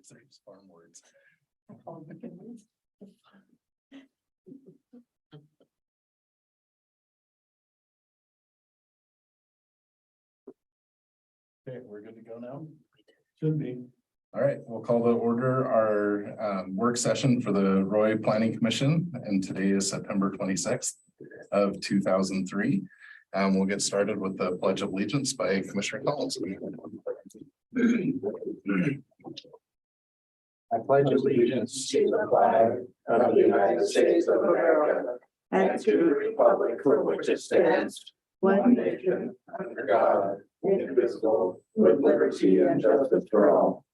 words. They're just farm words. Okay, we're good to go now? Should be. All right, we'll call to order our work session for the Roy Planning Commission, and today is September 26th of 2003. We'll get started with the Pledge of Allegiance by Commissioner Collins. I pledge allegiance to the flag of the United States of America and to the republic for which it stands, one nation, under God, indivisible, with liberty and justice for all.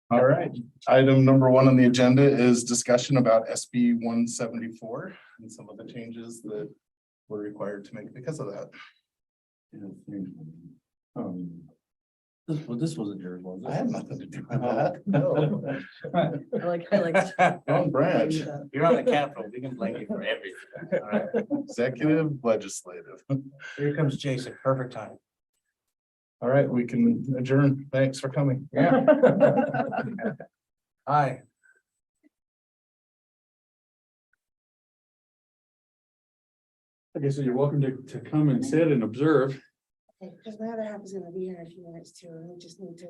All right, item number 1 on the agenda is discussion about SB 174 and some of the changes that were required to make because of that. This wasn't yours, was it? I had nothing to do with that. No. I like. On branch. You're on the Capitol, we can blame you for everything. All right. Executive, legislative. Here comes Jason, perfect time. All right, we can adjourn. Thanks for coming. Yeah. Hi. Okay, so you're welcome to come and sit and observe. Because my other half is gonna be here in a few minutes too, and we just need to,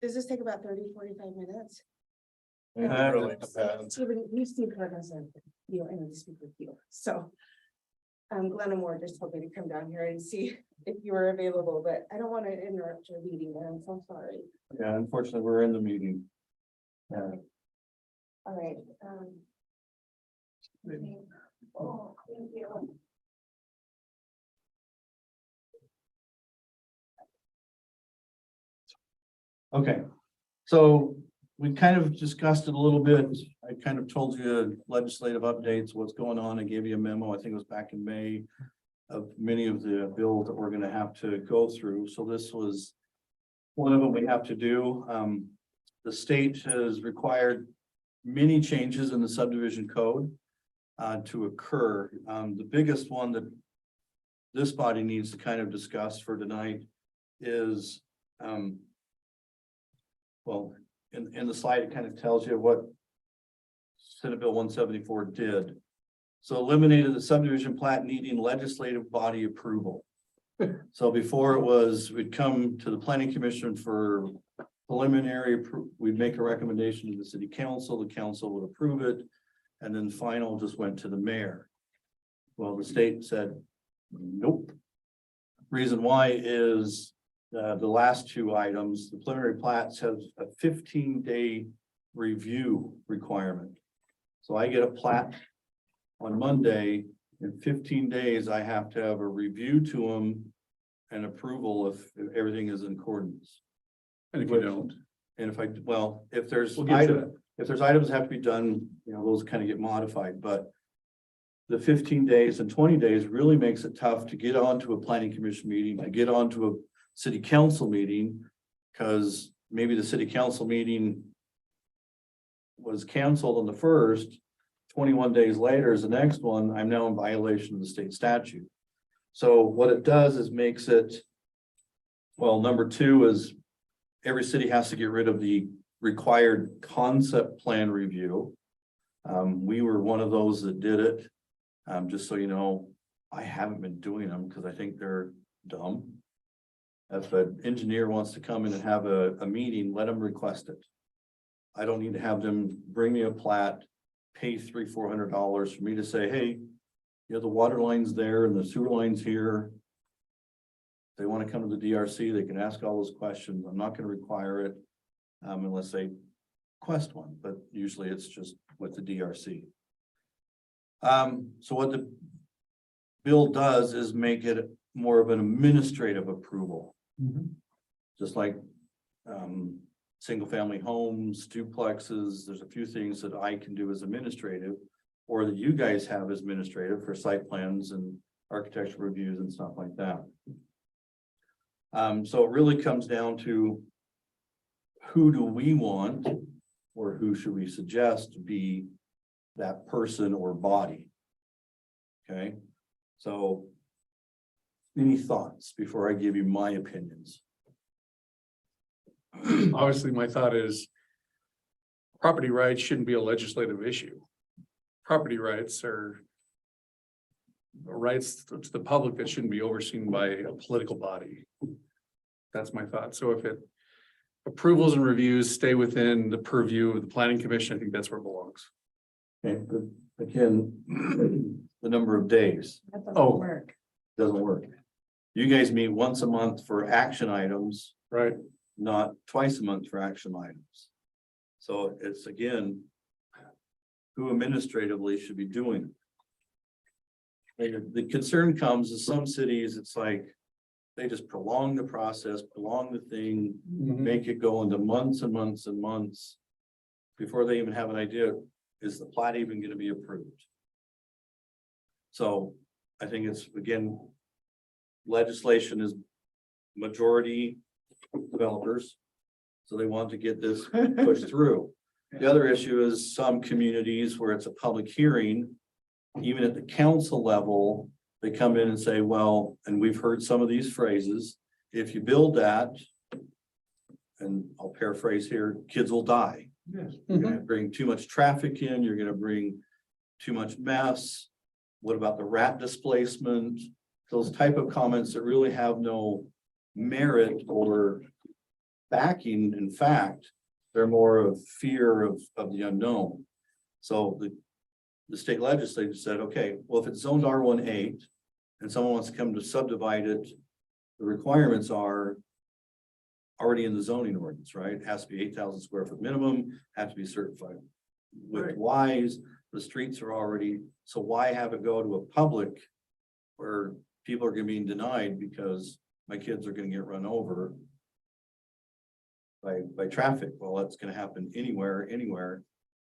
does this take about 30-45 minutes? It really depends. Even you, Steve Ferguson, you know, I need to speak with you, so. Glenn and Moore just told me to come down here and see if you were available, but I don't want to interrupt your meeting, and I'm so sorry. Yeah, unfortunately, we're in the meeting. All right, oh, thank you. Okay, so we kind of discussed it a little bit. I kind of told you legislative updates, what's going on. I gave you a memo, I think it was back in May, of many of the bills that we're gonna have to go through. So this was one of them we have to do. The state has required many changes in the subdivision code to occur. The biggest one that this body needs to kind of discuss for tonight is well, in the slide, it kind of tells you what Senate Bill 174 did. So eliminated the subdivision plat needing legislative body approval. So before it was, we'd come to the Planning Commission for preliminary, we'd make a recommendation to the city council would approve it, and then final just went to the mayor. Well, the state said, nope. Reason why is the last two items, the preliminary plats have a 15-day review requirement. So I get a plat on Monday, in 15 days, I have to have a review to them and approval if everything is in accordance. And if you don't, And if if there's We'll get to items, if there's items that have to be done, you know, those kind of get modified, but the 15 days and 20 days really makes it tough to get onto a planning commission meeting, to get onto a city council meeting, because maybe the city council meeting was canceled on the first, 21 days later is the next one, I'm now in violation of the state statute. So what it does is makes it, well, number 2 is every city has to get rid of the required concept plan review. We were one of those that did it. Just so you know, I haven't been doing them because I think they're dumb. If an engineer wants to come in and have a meeting, let them request it. I don't need to have them bring me a plat, pay $300-400 for me to say, hey, you know, the water line's there and the sewer line's here. If they want to come to the DRC, they can ask all those questions. I'm not going to require it unless they request one, but usually it's just with the DRC. So what the bill does is make it more of an administrative approval. Just like single family homes, duplexes, there's a few things that I can do as administrative, or that you guys have as administrative for site plans and architecture reviews and stuff like that. So it really comes down to who do we want, or who should we suggest to be that person or body? Okay, so Any thoughts before I give you my opinions? Obviously, my thought is property rights shouldn't be a legislative issue. Property rights are rights to the public that shouldn't be overseen by a political body. That's my thought. So if it approvals and reviews stay within the purview of the planning commission, I think that's where it belongs. Okay, but again, the number of days That doesn't Oh. work. doesn't work. You guys meet once a month for action items, Right. not twice a month for action items. So it's again, who administratively should be doing it. And the concern comes in some cities, it's like, they just prolong the process, prolong the thing, make it go into months and months and months before they even have an idea, is the plat even gonna be approved? So I think it's, again, legislation is majority developers. So they want to get this pushed through. The other issue is some communities where it's a public hearing, even at the council level, they come in and say, well, and we've heard some of these phrases, if you build that, and I'll paraphrase here, kids will die. You're gonna bring too much traffic in, you're gonna bring too much mess. What about the rat displacement? Those type of comments that really have no merit or backing. In fact, they're more of fear of the unknown. So the state legislature said, okay, well, if it's zoned R18 and someone wants to come to subdivide it, the requirements are already in the zoning ordinance, right? It has to be 8,000 square foot minimum, have to be certified with Ys. The streets are already, so why have it go to a public where people are gonna be denied because my kids are gonna get run over by traffic? Well, that's gonna happen anywhere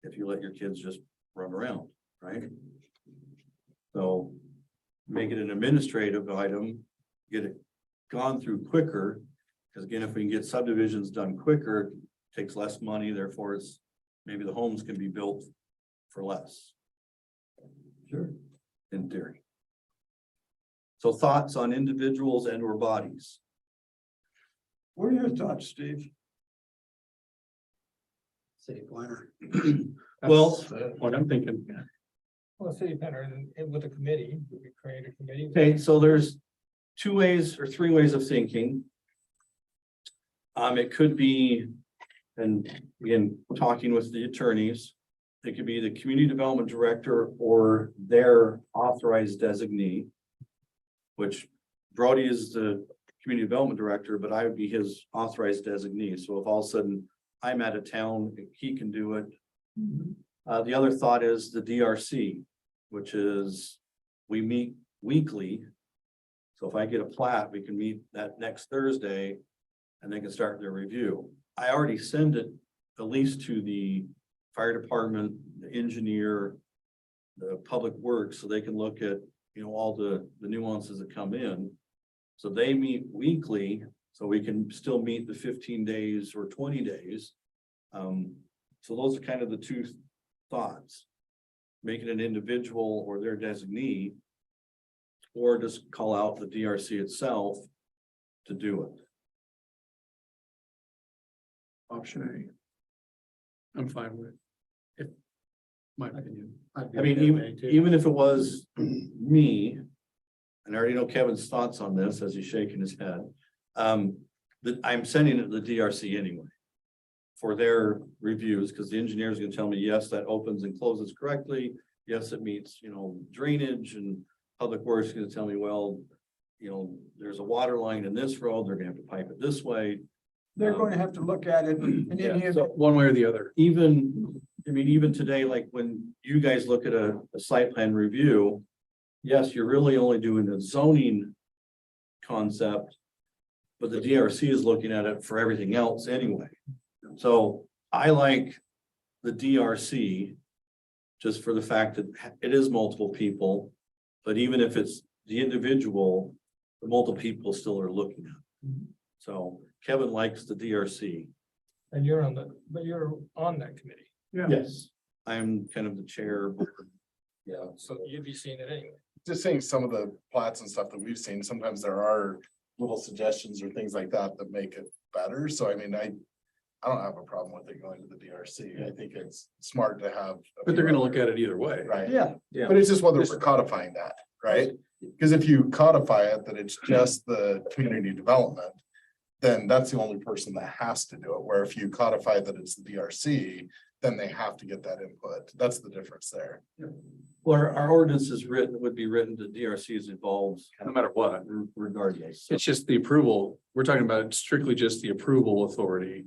if you let your kids just run around, right? So make it an administrative item, get it gone through quicker. Because again, if we can get subdivisions done quicker, it takes less money, therefore it's, maybe the homes can be built for less. Sure. In theory. So thoughts on individuals and or bodies? What are your thoughts, Steve? City planner. Well, That's what I'm thinking. Well, city planner and with a committee, we create a committee. okay, so there's two ways or three ways of thinking. It could be, and again, talking with the attorneys, it could be the community development director or their authorized designee. Which Brody is the community development director, but I would be his authorized designee. So if all of a sudden I'm out of town, he can do it. The other thought is the DRC, which is we meet weekly. So if I get a plat, we can meet that next Thursday and they can start their review. I already send it at least to the fire department, the engineer, the public works, so they can look at, you know, all the nuances that come in. So they meet weekly, so we can still meet the 15 days or 20 days. So those are kind of the two thoughts. Make it an individual or their designee, or just call out the DRC itself to do it. Option A. I'm fine with it. My opinion. I mean, even if it was me, and I already know Kevin's thoughts on this as he's shaking his head. That I'm sending it to the DRC anyway. For their reviews, because the engineer is gonna tell me, yes, that opens and closes correctly. Yes, it meets, you know, drainage, and public works is gonna tell me, well, you know, there's a water line in this road, they're gonna have to pipe it this way. They're going to have to look at it and Yeah, then So one way or the other. Even, I mean, even today, like when you guys look at a site plan review. Yes, you're really only doing the zoning concept. But the DRC is looking at it for everything else anyway. So I like the DRC. Just for the fact that it is multiple people, but even if it's the individual, the multiple people still are looking at it. So Kevin likes the DRC. And you're on that committee, Yeah. Yes. I'm kind of the chair. Yeah. so you'd be seeing it anyway. just saying some of the plats and stuff that we've seen, sometimes there are little suggestions or things like that that make it better. So I mean, I don't have a problem with it going to the DRC. I think it's smart to have. But they're gonna look at it either way. Right. Yeah. Yeah. But it's just whether we're codifying that, right? Because if you codify it, that it's just the community development, then that's the only person that has to do it. Where if you codify that it's the DRC, then they have to get that input. That's the difference there. Well, our ordinance is written, would be written to DRC is involved No matter what, regardless. So- it's just the approval. We're talking about strictly just the approval authority.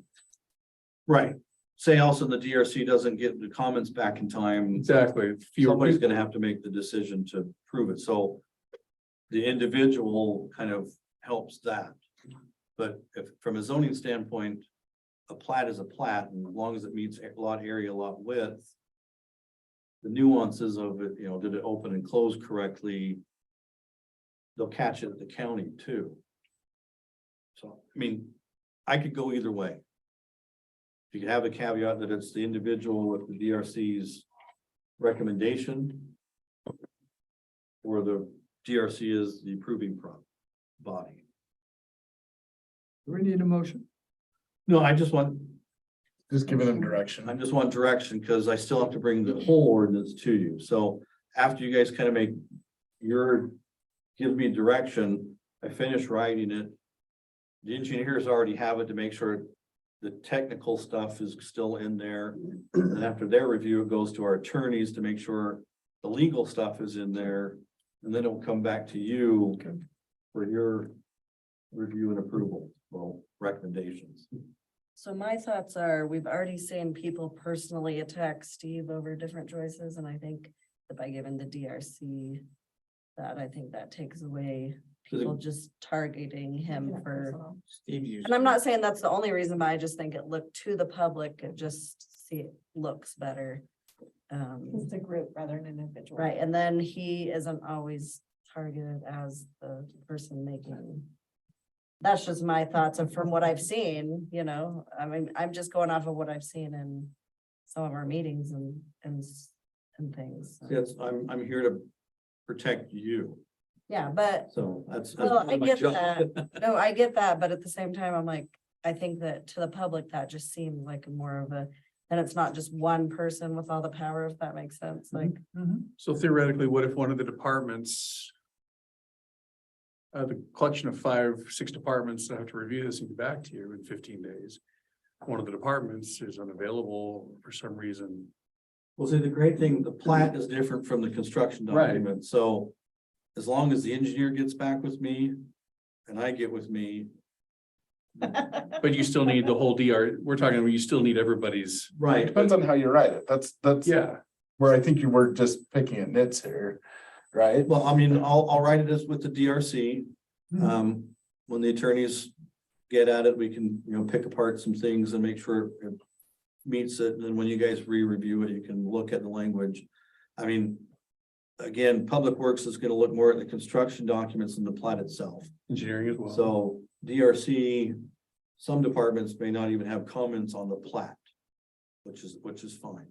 Right. Say also the DRC doesn't get the comments back in time. Exactly. Somebody's gonna have to make the decision to prove it, so. The individual kind of helps that. But if, from a zoning standpoint, a plat is a plat, and as long as it meets a lot area, lot width. The nuances of it, you know, did it open and close correctly? They'll catch it at the county too. So, I mean, I could go either way. You could have a caveat that it's the individual with the DRC's recommendation. Or the DRC is the approving body. Do we need a motion? No, I just want, Just giving them direction. I just want direction, because I still have to bring the whole ordinance to you. So after you guys kind of make give me direction, I finish writing it. The engineers already have it to make sure the technical stuff is still in there. And after their review, it goes to our attorneys to make sure the legal stuff is in there. And then it'll come back to you for your review and approval, well, recommendations. So my thoughts are, we've already seen people personally attack Steve over different choices, and I think that by giving the DRC that, I think that takes away people just targeting him for, and I'm not saying that's the only reason, but I just think it looked to the public, it just looks better. It's a group rather than an individual. Right, and then he isn't always targeted as the person making. That's just my thoughts of from what I've seen, you know, I mean, I'm just going off of what I've seen in some of our meetings and things. So. Yes, I'm here to protect you. Yeah, but, So that's. well, I my get job. that. No, I get that, but at the same time, I'm like, I think that to the public, that just seemed like more of a, and it's not just one person with all the power, if that makes sense, like. So theoretically, what if one of the departments? The collection of 5, 6 departments that have to review this and get back to you in 15 days. One of the departments is unavailable for some reason. Well, see, the great thing, the plat is different from the construction Right. document, so as long as the engineer gets back with me and I get with me. But you still need the whole we're talking, you still need everybody's. Right. Depends on how you write it. That's Yeah, where I think you were just picking at nits here, right? Well, I mean, I'll write it as with the DRC. When the attorneys get at it, we can, you know, pick apart some things and make sure it meets it. And then when you guys re-review it, you can look at the language. I mean, again, Public Works is gonna look more at the construction documents than the plat itself. engineering as well. So DRC, some departments may not even have comments on the plat, which is fine.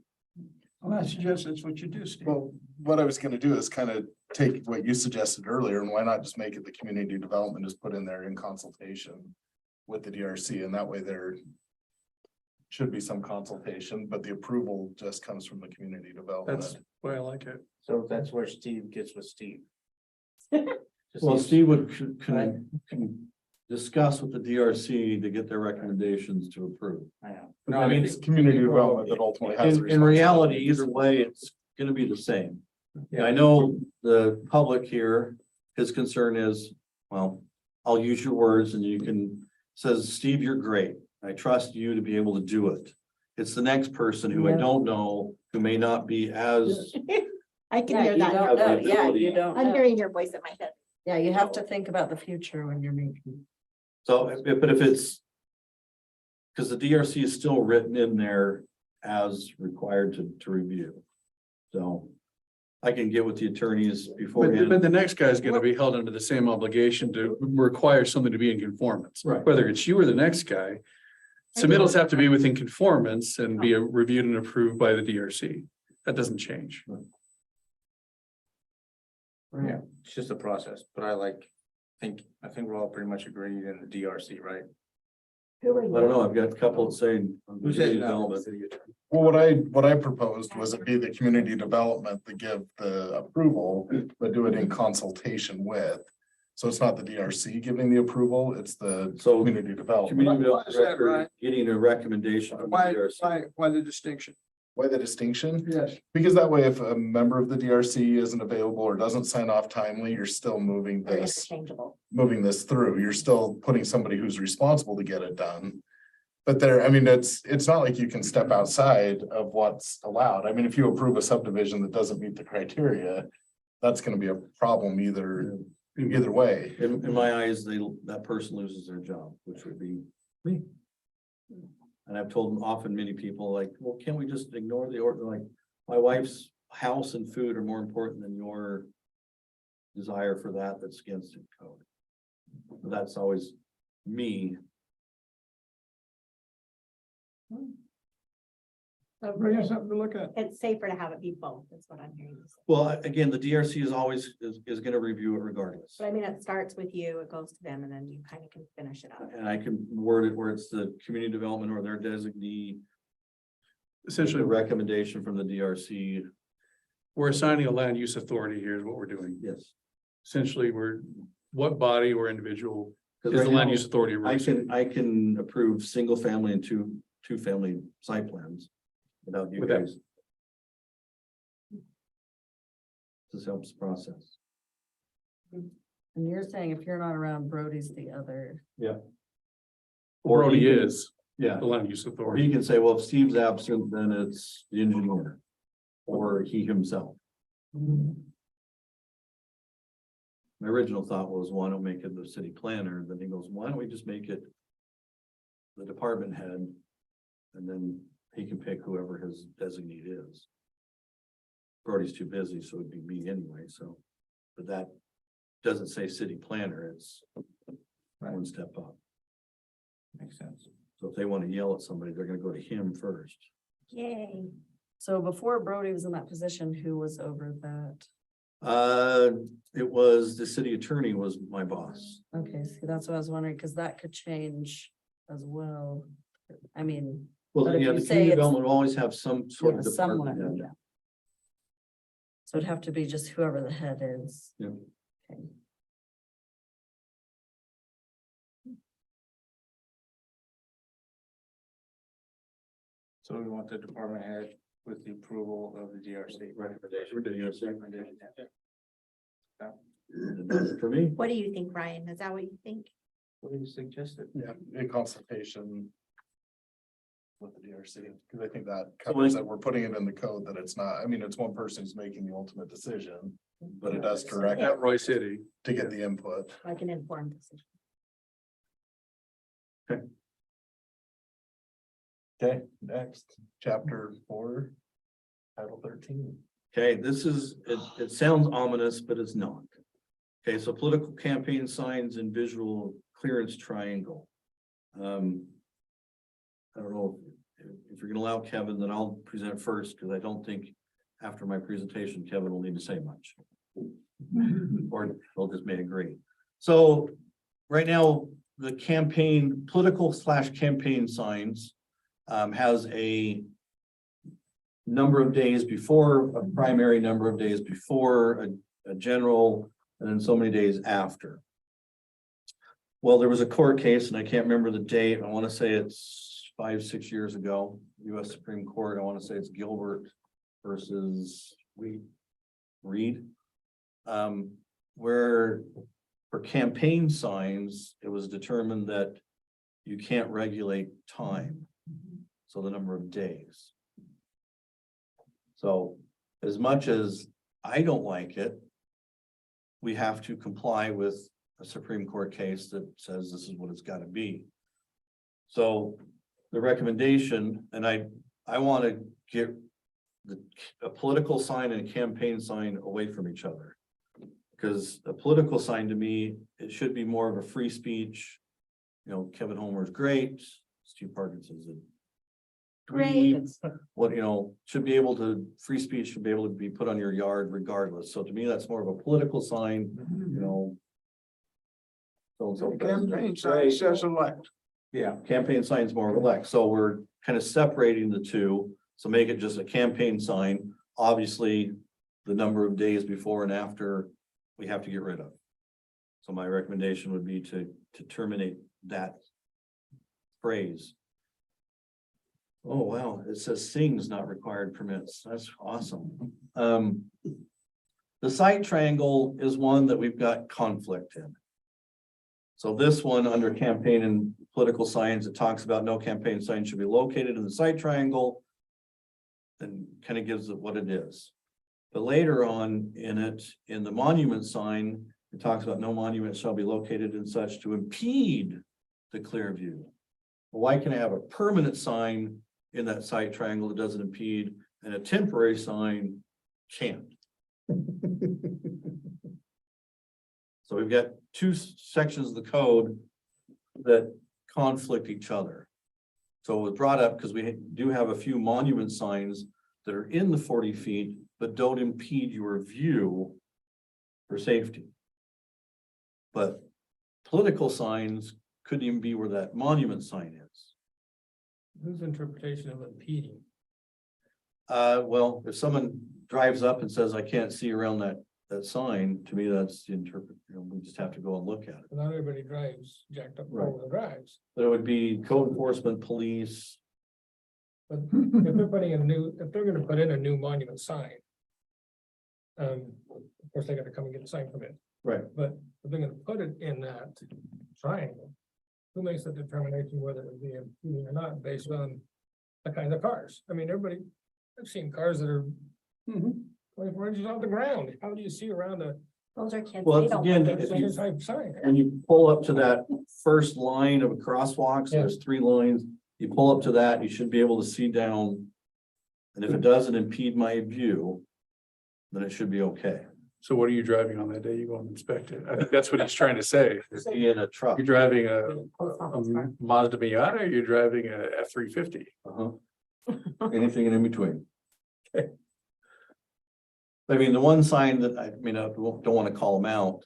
Well, I suggest that's what you do, Steve. Well, what I was gonna do is kind of take what you suggested earlier, and why not just make it the community development is put in there in consultation with the DRC, and that way there should be some consultation, but the approval just comes from the community That's development. why I like it. So that's where Steve gets with Steve. Well, Steve can discuss with the DRC to get their recommendations to approve. I know. No, I mean, it's community development that ultimately has. the In reality, responsibility. either way, it's gonna be the same. Yeah, I know the public here, his concern is, well, I'll use your words and you can, says, Steve, you're great. I trust you to be able to do it. It's the next person who I Yeah. don't know, who may not be as, I can Yeah, hear you that. don't now. know. Yeah, you don't I'm know. hearing your voice in my head. Yeah, you have to think about the future when you're making. so, but if it's. Cause the DRC is still written in there as required to review. So I can get with the attorneys But beforehand. the next guy is gonna be held under the same obligation to require something to be in conformance. Right. Whether it's you or the next guy. Submittals have to be within conformance and be reviewed and approved by the DRC. That doesn't change. Yeah, it's just a process, but I think we're all pretty much agreed in the DRC, right? Who are I don't know, I've got a couple saying. Who's it? Development. Well, what I proposed was it be the community development that give the approval, but do it in consultation with. So it's not the DRC giving the approval, it's the So community development. community Why is that, development Ryan? getting a recommendation. from the DRC. Why the distinction? Why the distinction? Yes. Because that way, if a member of the DRC isn't available or doesn't sign off timely, you're still moving Or this, interchangeable. moving this through. You're still putting somebody who's responsible to get it done. But there, I mean, it's not like you can step outside of what's allowed. I mean, if you approve a subdivision that doesn't meet the criteria, that's gonna be a problem either way. In my eyes, that person loses their job, which would be me. And I've told often many people like, well, can't we just ignore the order? Like, my wife's house and food are more important than your desire for that's against the code. But that's always me. That brings us something to look at. It's safer to have it be both, that's what I'm hearing. you say. Well, again, the DRC is always, is gonna review it regardless. But I mean, it starts with you, it goes to them, and then you kind of can finish it up. And I can word it where it's the community development or their designee. Essentially, The recommendation from the DRC, we're assigning a land use authority here is what we're doing. yes. Essentially, what body or individual is 'Cause the right land now, use authority? I can approve single family and two family site plans without you With that- guys. This helps the process. And you're saying if you're not around, Brody's the other. Or Brody he can- is Yeah, the land use or authority. he can say, well, if Steve's absent, then it's the engineer. Or he himself. My original thought was, why don't make it the city planner? Then he goes, why don't we just make it the department head? And then he can pick whoever his designate is. Brody's too busy, so it'd be me anyway, so. But that doesn't say city planner, it's one step up. Makes sense. So if they want to yell at somebody, they're gonna go to him first. Yay. So before Brody was in that position, who was over that? It was the city attorney was my boss. Okay, see, that's what I was wondering, because that could change as well. I mean, Well, But if yeah, you the say community it's- development will always have some sort yeah, of someone, department. yeah. So it'd have to be just whoever the head is. Yeah. Okay. So we want the department head with the approval of the DRC. Recommendation. Recommendation, yeah. For me, What do you think, Ryan? Is that what you think? What do you suggested? Yeah, in consultation with the DRC, because I think that So covers like- that we're putting it in the code that it's not, I mean, it's one person who's making the ultimate decision. But it does direct At Roy City. to get the input. Like an informed decision. Okay, next, chapter 4, title 13. okay, this is, it sounds ominous, but it's not. Okay, so political campaign signs and visual clearance triangle. I don't know if you're gonna allow Kevin, then I'll present first, because I don't think after my presentation, Kevin will need to say much. Or they'll just may agree. So right now, the campaign, political/campaign signs has a number of days before, a primary number of days before, a general, and then so many days after. Well, there was a court case, and I can't remember the date. I want to say it's 5-6 years ago, US Supreme Court. I want to say it's Gilbert versus Reed. Where for campaign signs, it was determined that you can't regulate time. So the number of days. So as much as I don't like it, we have to comply with a Supreme Court case that says this is what it's got to be. So the recommendation, and I want to get a political sign and a campaign sign away from each other. Because a political sign to me, it should be more of a free speech. You know, Kevin Homer's great, Steve Parkinson's a Great. What, should be able to, free speech should be able to be put on your yard regardless. So to me, that's more of a political sign, So and so. Campaign sign says elect. Yeah, campaign sign's more of elect, so we're kind of separating the two, so make it just a campaign sign. Obviously, the number of days before and after, we have to get rid of. So my recommendation would be to terminate that phrase. Oh, wow, it says sings not required permits, that's awesome. The site triangle is one that we've got conflict in. So this one under campaign and political signs, it talks about no campaign sign should be located in the site triangle. And kind of gives it what it is. But later on in it, in the monument sign, it talks about no monument shall be located in such to impede the clear view. Well, why can I have a permanent sign in that site triangle that doesn't impede and a temporary sign can't? So we've got two sections of the code that conflict each other. So it was brought up because we do have a few monument signs that are in the 40 feet, but don't impede your view for safety. But political signs couldn't even be where that monument sign is. Whose interpretation of impeding? Well, if someone drives up and says, I can't see around that sign, to me, that's the interpret, we just have to go and look at it. Not everybody drives jacked up Right. four-wheel drives. But it would be code enforcement, police. But if they're putting if they're gonna put in a new monument sign. Of course, they gotta come and get a sign permit, Right. but if they're gonna put it in that triangle. Who makes the determination whether it would be impeding or not based on the kind of cars? I mean, I've seen cars that are 24 inches off the ground. How do you see around a Those are kids. Well, They don't again, want if it. you- type sign? When you pull up to that first line of a crosswalk, so Yeah. there's 3 lines, you pull up to that, you should be able to see down. And if it doesn't impede my view, then it should be okay. So what are you driving on that day you go and inspect it? I think that's what he's trying to say. Be in a truck. You're driving a Post office car. Mazda Miata, or you're driving a F-350? Anything in between. I mean, the one sign that I don't want to call them out.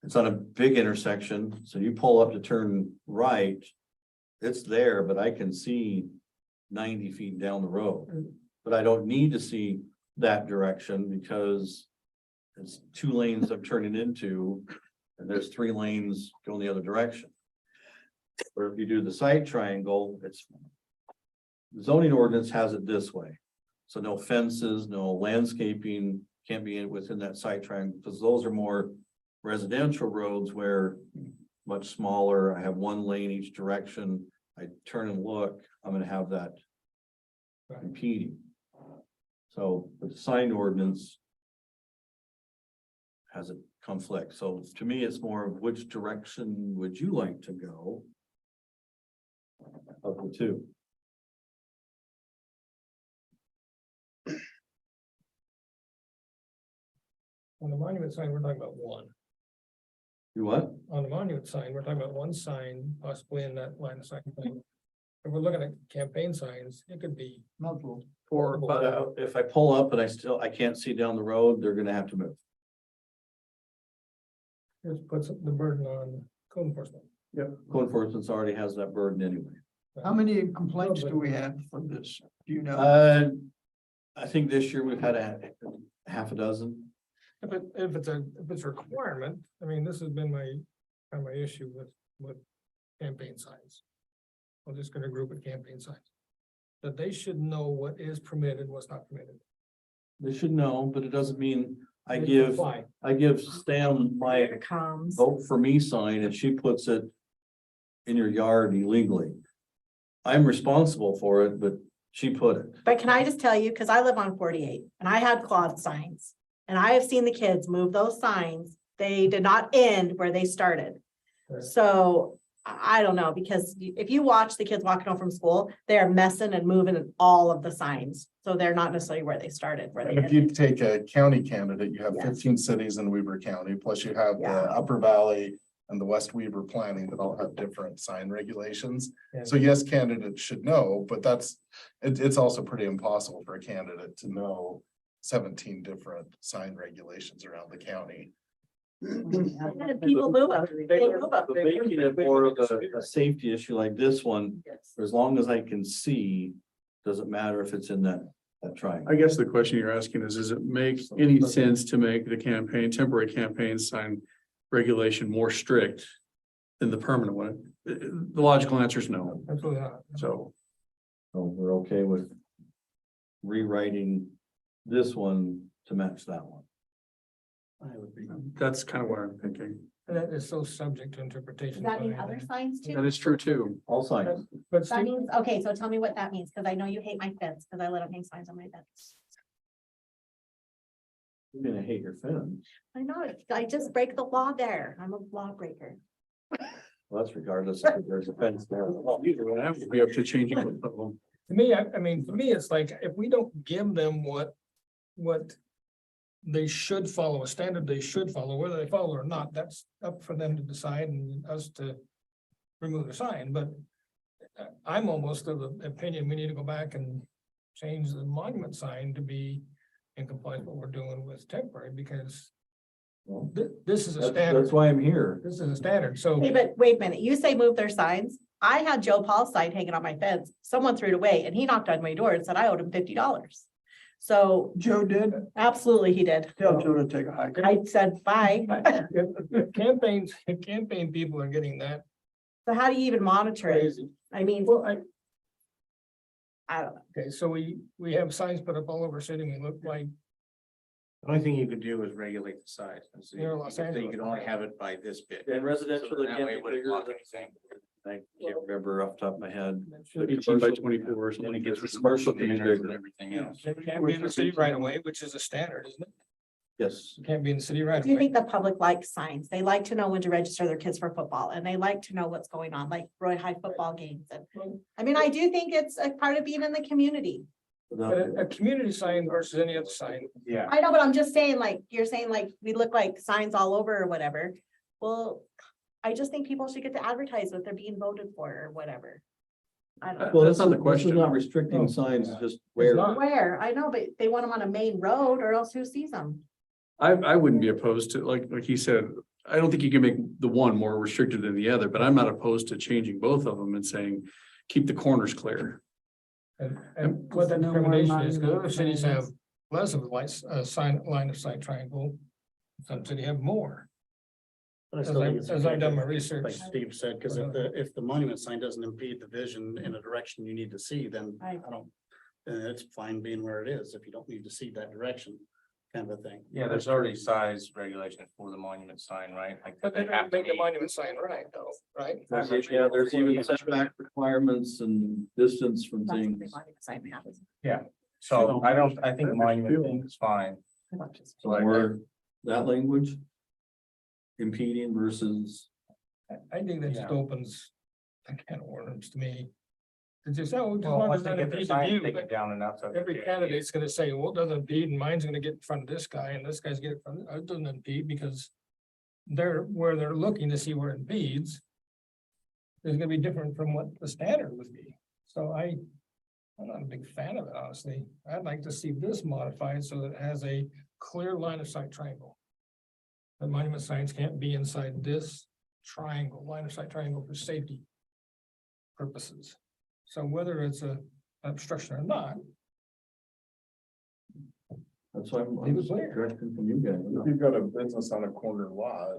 It's on a big intersection, so you pull up to turn right. It's there, but I can see 90 feet down the road. But I don't need to see that direction because it's 2 lanes I'm turning into, and there's 3 lanes going the other direction. Or if you do the site triangle, it's the zoning ordinance has it this way. So no fences, no landscaping, can't be within that site triangle, because those are more residential roads where much smaller, I have 1 lane each direction. I turn and look, I'm gonna have that impeding. So the sign ordinance has a conflict. So to me, it's more of which direction would you like to go of the 2? On the monument sign, we're talking about one. You what? On the monument sign, we're talking about one sign, possibly in that line of sight thing. If we're looking at campaign signs, it could be Multiple. But if I pull up and I can't see down the road, they're gonna have to move. Just puts the burden on code enforcement. Yep. Code enforcement already has that burden anyway. How many complaints do we have for this? Do you know? I think this year we've had a half a dozen. If it's a requirement, I mean, this has been my issue with campaign signs. I'm just gonna group it campaign signs. That they should know what is permitted, what's not permitted. They should know, but it doesn't mean I They give comply. Stan my Here it comes. vote for me sign and she puts it in your yard illegally. I'm responsible for it, but she put it. But can I just tell you, because I live on 48 and I had cloth signs. And I have seen the kids move those signs. They did not end where they started. Right. So I don't know, because if you watch the kids walking home from school, they are messing and moving all of the signs. So they're not necessarily where they started, where they And if you ended. take a county candidate, you have Yeah. 15 cities in Weber County, plus you have the Yeah. Upper Valley, and the West Weaver planning that all have different sign regulations. Yeah. So yes, candidates should know, but it's also pretty impossible for a candidate to know 17 different sign regulations around the county. And people move up. They move up. But making it more of a safety issue like this one, Yes. as long as I can see, doesn't matter if it's in that triangle. I guess the question you're asking is, does it make any sense to make the temporary campaign sign regulation more strict than the permanent one? The logical answer is no. Absolutely not. So So we're okay with rewriting this one to match that one. that's kind of what I'm thinking. And that is so subject to interpretation. Does that mean by other the- signs That too? is true too. All signs. But That Steve, means, okay, so tell me what that means, because I know you hate my fence, because I let them hang signs on my fence. You're gonna hate your fence. I know, I just break the law there. I'm a lawbreaker. Well, that's regardless if there's a fence there. We have to change it. to me, I mean, for me, it's like, if we don't give them what they should follow, a standard they should follow, whether they follow or not, that's up for them to decide and us to remove the sign, but I'm almost of the opinion we need to go back and change the monument sign to be in compliance with what we're doing with temporary, because Well, this is a That's standard. why I'm here. This is a standard, so. Hey, but wait a minute, you say move their signs. I had Joe Paul's sign hanging on my fence. Someone threw it away and he knocked on my door and said I owed him $50. So Joe did, absolutely he did. tell Joe to take a hike. I said, bye. If campaign people are getting that So how do you even monitor it? crazy. I mean, Well, I don't know. okay, so we have signs put up all over city, we look like, The only thing you could do is regulate the size. And so Near Los you Angeles. could only have it by this bit. And residential, So it that can't way be it wouldn't bigger block than- anything. I can't remember off the top of my head. 18 by 24 or Then something. it gets Commercial can be containers and bigger. everything else. it can't be in the city right away, which is a standard, isn't it? Yes. It can't be in the city right Do you away. think the public likes signs? They like to know when to register their kids for football and they like to know what's going on, like Roy High football games. And I mean, I do think it's a part of being in the community. But a community sign versus any other sign, Yeah. I know, but I'm just saying, like, you're saying like, we look like signs all over or whatever. Well, I just think people should get to advertise what they're being voted for or whatever. I don't know. Well, that's not the This question. is not restricting No. signs, just It's where. not. Where? I know, but they want them on a main road or else who sees them? I wouldn't be opposed to, like he said, I don't think you can make the one more restricted than the other, but I'm not opposed to changing both of them and saying, keep the corners clear. and what that No more determination is, because other monument cities have signs. less of a line of sight triangle. Some city have more. But I As still think it's I've done my objective, research. like Steve said, because if the monument sign doesn't impede the vision in a direction you need to see, then I- I don't. Then it's fine being where it is, if you don't need to see that direction, kind of a thing. Yeah, there's already size regulations for the monument sign, right? Like. But they have don't to make the be- monument sign right, though, right? Yeah, there's even setback requirements and distance from That's what they things. want in the sign maps. So I think the monument thing is fine. So we're, that language. Impeding versus, I think that just Yeah. opens a can of worms to me. It's just, oh, just Well, want once to they get their impede the sign view, taken but down enough. so every yeah. candidate's gonna say, well, it doesn't impede, and mine's gonna get in front of this guy, and this guy's get in front, it doesn't impede, because where they're looking to see where it impedes is gonna be different from what the standard would be. So I'm not a big fan of it, honestly. I'd like to see this modified so that it has a clear line of sight triangle. The monument signs can't be inside this triangle, line of sight triangle for safety purposes. So whether it's a obstruction or not, that's why I'm Leave it clear. direction from you guys. If you've got a business on a corner lot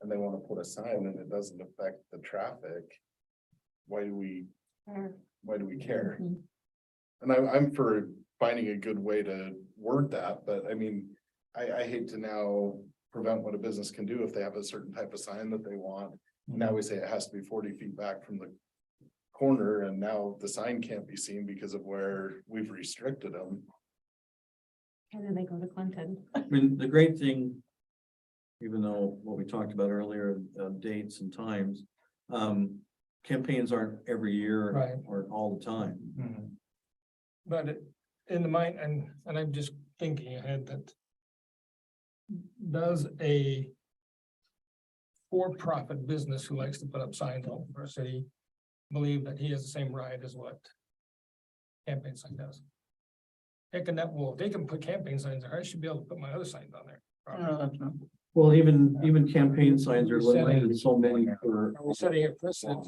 and they want to put a sign and it doesn't affect the traffic, why do we care? Mhm. And I'm for finding a good way to word that, but I mean, I hate to now prevent what a business can do if they have a certain type of sign that they want. Now we say it has to be 40 feet back from the corner, and now the sign can't be seen because of where we've restricted them. And then they go to Clinton. I mean, the great thing, even though what we talked about earlier, dates and times, campaigns aren't every year Right. or all the time. Mhm. but in the mind, and I'm just thinking ahead that does a for-profit business who likes to put up signs all over our city believe that he has the same right as what campaign sign does. Heck, and that will, if they can put campaign signs there, I should be able to put my other signs on there. Well, even campaign signs are limited, so many per. We're setting a precedent.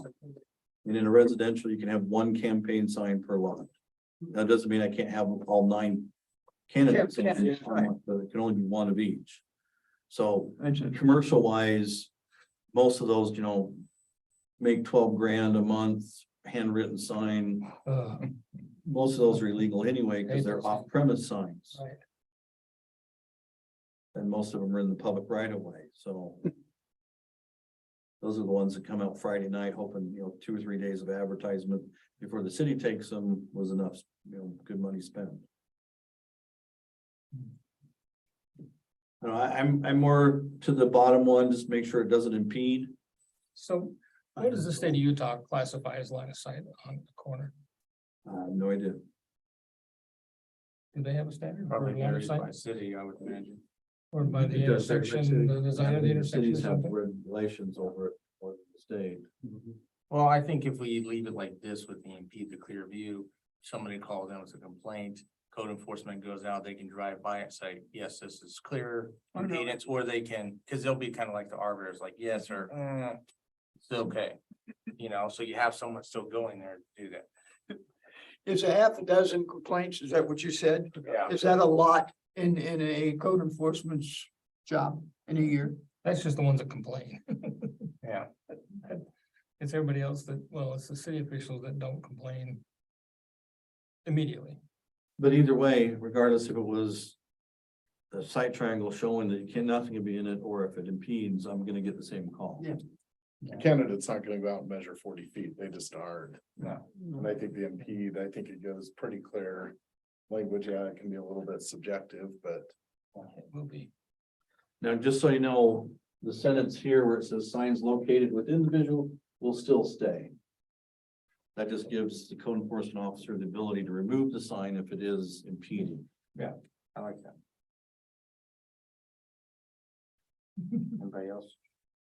And in a residential, you can have one campaign sign per lot. That doesn't mean I can't have all 9 candidates, but it can only be one of each. So commercial wise, most of those, make 12 grand a month, handwritten sign. Most of those are illegal anyway, because they're off premise signs. Right. And most of them are in the public right of way, so. Those are the ones that come out Friday night hoping, 2 or 3 days of advertisement before the city takes them was enough, good money spent. I'm more to the bottom one, just make sure it doesn't impede. So what does the state of Utah classify as line of sight on the corner? No idea. Do they have a standard? for Probably line of varies sight? by city, I would imagine. Or by the It does vary by intersection, city. the design of the intersection or Cities have something? regulations over it, or the state. Well, I think if we leave it like this with the impede the clear view, somebody calls in with a complaint, code enforcement goes out, they can drive by and say, yes, this is clear impedance, or they can, because they'll be kind of like the arbiters, like, yes, or it's okay. So you have someone still going there to do that. Is a half a dozen complaints, is that what you said? Yeah. Is that a lot in a code enforcement's job in a year? That's just the ones that complain. Yeah. It's everybody else that, well, it's the city officials that don't complain immediately. But either way, regardless if it was a site triangle showing that nothing can be in it, or if it impedes, I'm gonna get the same call. Yeah. The candidate's not gonna go out and measure 40 feet, they just aren't. No. And I think the impede, I think it goes pretty clear language, yeah, it can be a little bit subjective, but. It will be. Now, just so you know, the sentence here where it says signs located within the visual will still stay. That just gives the code enforcement officer the ability to remove the sign if it is impeding. I like that. Anybody else?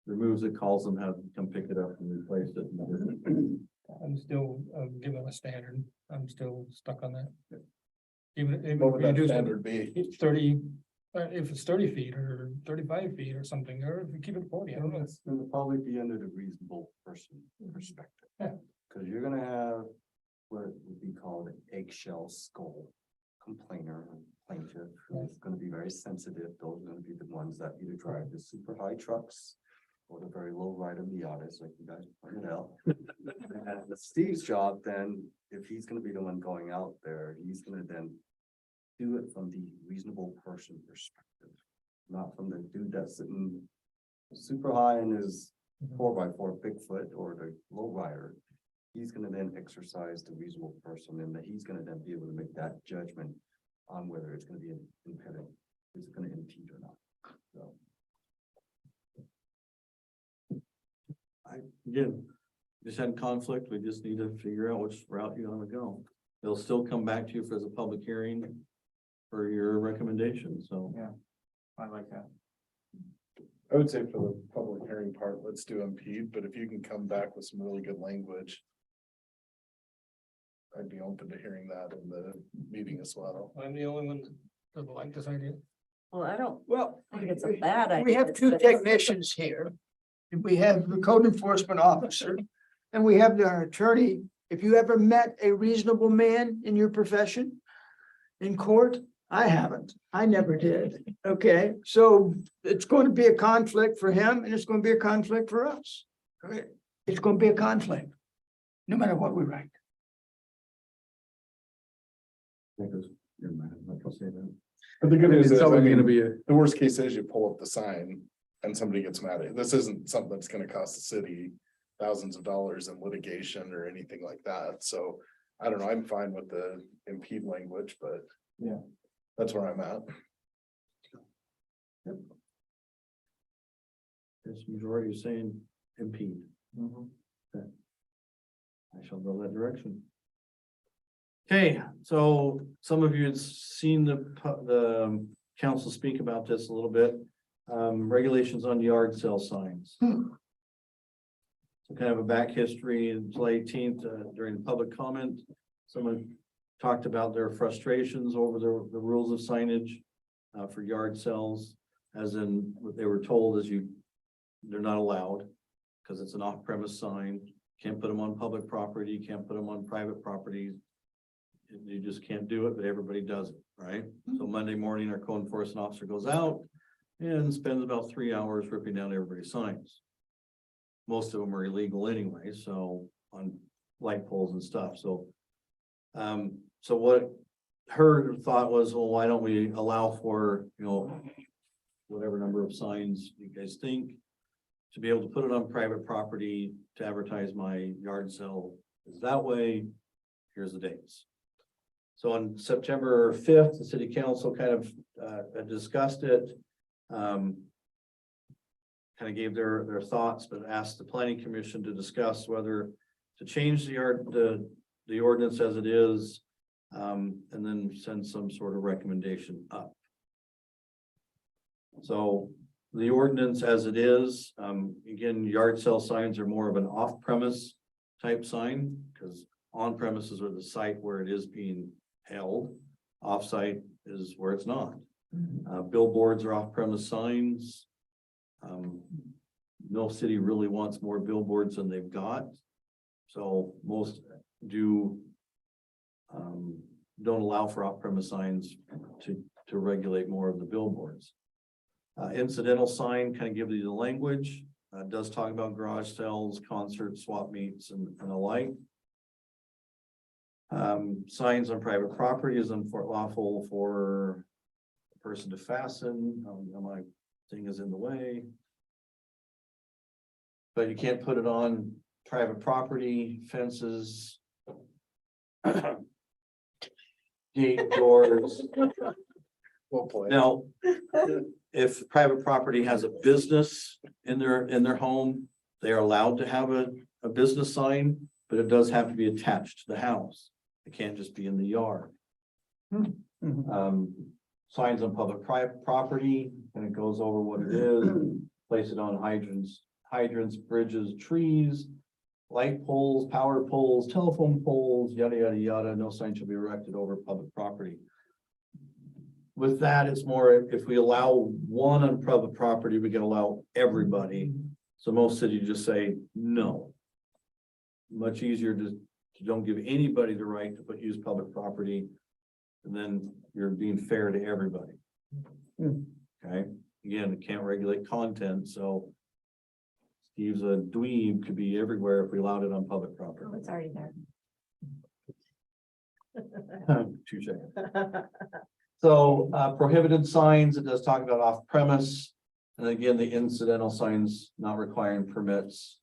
Removes it, calls them, have them come pick it up and replace it. I'm still giving a standard. I'm still stuck on that. Even What would if that you do standard be? it's 30, if it's 30 feet or 35 feet or something, or if you keep it 40, I don't know. It'll probably be under the reasonable person perspective. Yeah. Cause you're gonna have what would be called an eggshell skull complainer, and plaintiff, who's gonna be very sensitive. Those are gonna be the ones that either drive the super high trucks or the very low ride of Miatas, like you guys pointed out. And Steve's job then, if he's gonna be the one going out there, he's gonna then do it from the reasonable person perspective, not from the dude that's sitting super high in his 4x4 Bigfoot or the low rider. He's gonna then exercise the reasonable person, and that he's gonna then be able to make that judgment on whether it's gonna be impeding, is it gonna impede or not. So. Again, just had conflict, we just need to figure out which route you wanna go. They'll still come back to you for the public hearing for your recommendation, so. Yeah. I like that. I would say for the public hearing part, let's do impede, but if you can come back with some really good language. I'd be open to hearing that in the meeting as well. I'm the only one that doesn't like this idea. Well, I don't Well, think it's a bad idea. we have two but- technicians here. We have the code enforcement officer and we have our attorney. If you ever met a reasonable man in your profession in court, I haven't. I never did. Okay, so it's going to be a conflict for him and it's going to be a conflict for us. It's going to be a conflict, no matter what we write. Never mind, I'm not gonna say that. But the good news is, It's I always gonna mean, be a, the worst case is you pull up the sign and somebody gets mad at you. This isn't something that's gonna cost the city thousands of dollars in litigation or anything like that. So I don't know, I'm fine with the impede language, but Yeah. that's where I'm at. This majority is saying impede. Okay. I shall go that direction. Okay, so some of you had seen the council speak about this a little bit. Regulations on yard sale signs. So kind of a back history, in July 18th, during the public comment, someone talked about their frustrations over the rules of signage for yard sales, as in what they were told is they're not allowed because it's an off-premise sign. Can't put them on public property, can't put them on private properties. You just can't do it, but everybody does it, right? So Monday morning, our code enforcement officer goes out and spends about 3 hours ripping down everybody's signs. Most of them are illegal anyway, so on light poles and stuff, so. So what her thought was, well, why don't we allow for, whatever number of signs you guys think, to be able to put it on private property to advertise my yard sale is that way. Here's the dates. So on September 5th, the city council kind of discussed it. Kind of gave their thoughts, but asked the planning commission to discuss whether to change the ordinance as it is, and then send some sort of recommendation up. So the ordinance as it is, again, yard sale signs are more of an off-premise type sign, because on premises are the site where it is being held. Off-site is where it's not. Billboards are off-premise signs. No city really wants more billboards than they've got. So most don't allow for off-premise signs to regulate more of the billboards. Incidental sign kind of gives you the language. Does talk about garage sales, concerts, swap meets, and the like. Signs on private property is unlawful for a person to fasten. My thing is in the way. But you can't put it on private property, fences. Gate doors. Well, play. Now, if private property has a business in their home, they are allowed to have a business sign, but it does have to be attached to the house. It can't just be in the yard. Signs on public private property, and it goes over what it is. Place it on hydrants, bridges, trees, light poles, power poles, telephone poles, yada, yada, yada. No sign shall be erected over public property. With that, it's more, if we allow one on public property, we can allow everybody. So most cities just say no. Much easier to don't give anybody the right to use public property. And then you're being fair to everybody. Okay, again, it can't regulate content, so Steve's a dweeb could be everywhere if we allowed it on public property. Oh, it's already there. Touche. So prohibited signs, it does talk about off premise. And again, the incidental signs not requiring permits.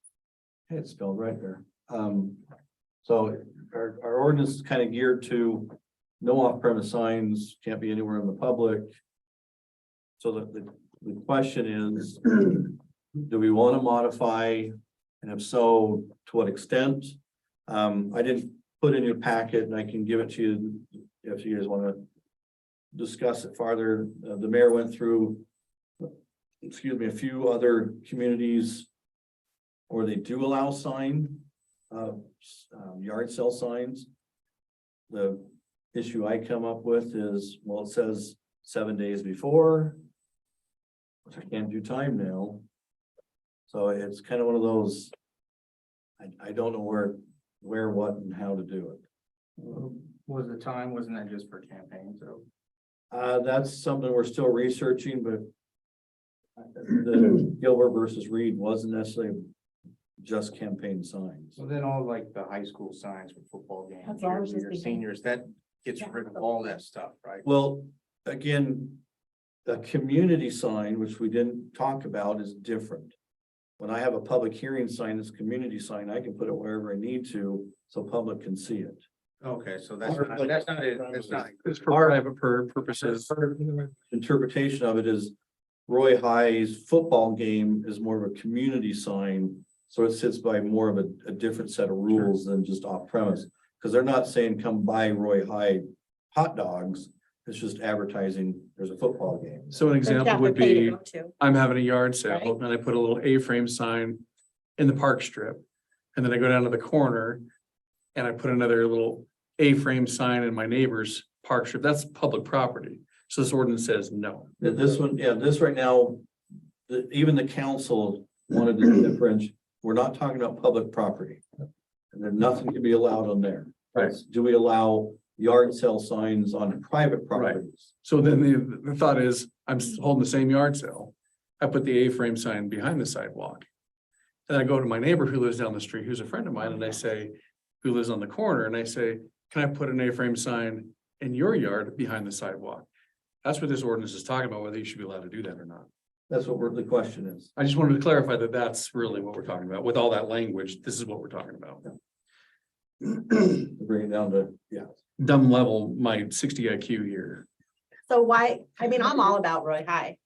Hey, it's spelled right there. So our ordinance is kind of geared to no off premise signs, can't be anywhere in the public. So the question is, do we want to modify? And if so, to what extent? I didn't put in your packet and I can give it to you if you guys want to discuss it farther. The mayor went through, a few other communities where they do allow yard sale signs. The issue I come up with is, well, it says 7 days before, which I can't do time now. So it's kind of one of those, I don't know where, what, and how to do it. Was the time, wasn't that just for campaign, so? That's something we're still researching, but the Gilbert versus Reed wasn't necessarily just campaign signs. So then all like the high school signs for football games, That's what I was just cheerleaders, thinking. seniors, that gets rid of all that stuff, right? Well, again, a community sign, which we didn't talk about, is different. When I have a public hearing sign, it's a community sign, I can put it wherever I need to, so public can see it. Okay, so that's not it, that's not. It's for private purposes. Interpretation of it is Roy High's football game is more of a community sign. So it sits by more of a different set of rules than just off premise. Because they're not saying come buy Roy High hot dogs. It's just advertising, there's a football game. So an But you example have to would pay to be, go to. I'm having a yard sale Right. and I put a little A-frame sign in the park strip. And then I go down to the corner and I put another little A-frame sign in my neighbor's park strip. That's public property. So this ordinance says no. This one, yeah, this right now, even the council wanted to differentiate, we're not talking about public property. And then nothing can be allowed on there. Right. Do we allow yard sale signs on private properties? So then the thought is, I'm holding the same yard sale. I put the A-frame sign behind the sidewalk. Then I go to my neighbor who lives down the street, who's a friend of mine, and I say, who lives on the corner, and I say, can I put an A-frame sign in your yard behind the sidewalk? That's what this ordinance is talking about, whether you should be allowed to do that or not. That's what the question is. I just wanted to clarify that that's really what we're talking about. With all that language, this is what we're talking about. Bring it down to, yeah. Dumb level, my 60 IQ here. So why, I mean, I'm all about Roy High.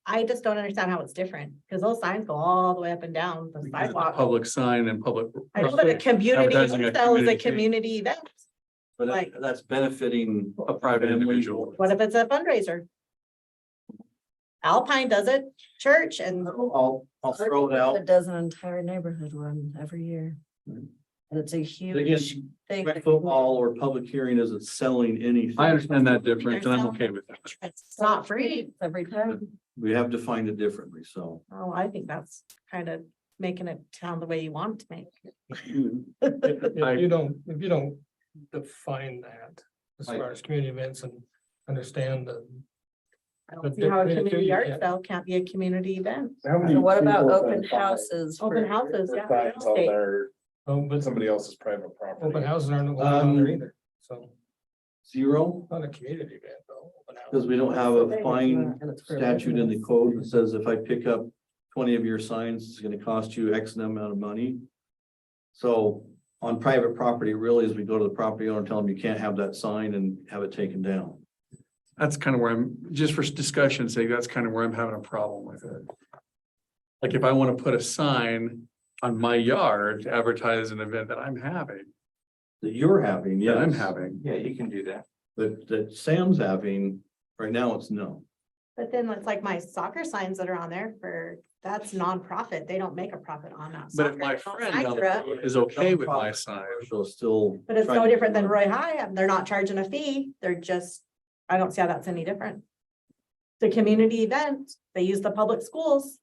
I just don't understand how it's different, because those signs go all the way up and down the Because it's a sidewalk. public sign and public. I know, but a community, Advertising a sell is a community. community event. But Like- that's benefiting A private individual. What if it's a fundraiser? Alpine does it, church, and I'll throw it out. It does an entire neighborhood run every year. And it's a Again, huge thing. Rec football or public hearing isn't selling anything. I understand that difference and I'm okay with that. it's not free. Every time. We have defined it differently, so. Oh, I think that's kind of making it sound the way you want it to make. If you don't define that as far as community events and understand the. I don't see how a community yard sale can't be a community event. How many So what about people open can buy houses? Open for- houses, yeah. real Signs on estate. their, Oh, but somebody else's private property. open houses aren't allowed on there Um, either, so Zero, not a community event though. open house. because we don't have a fine And it's for statute in the business. code that says if I pick up 20 of your signs, it's gonna cost you X amount of money. So on private property, really, as we go to the property owner, tell them you can't have that sign and have it taken down. That's kind of where I'm, just for discussion's sake, that's kind of where I'm having a problem with it. Like if I want to put a sign on my yard to advertise an event that I'm having, That you're having, that I'm yes, having. Yeah, you can do that. that Sam's having, right now it's no. But then it's like my soccer signs that are on there for, that's nonprofit. They don't make a profit on that. But if soccer. my They don't friend sign down for the it. road is okay with my sign, So still. But it's trying no to- different than Roy High. They're not charging a fee. They're just, I don't see how that's any different. The community event, they use the public schools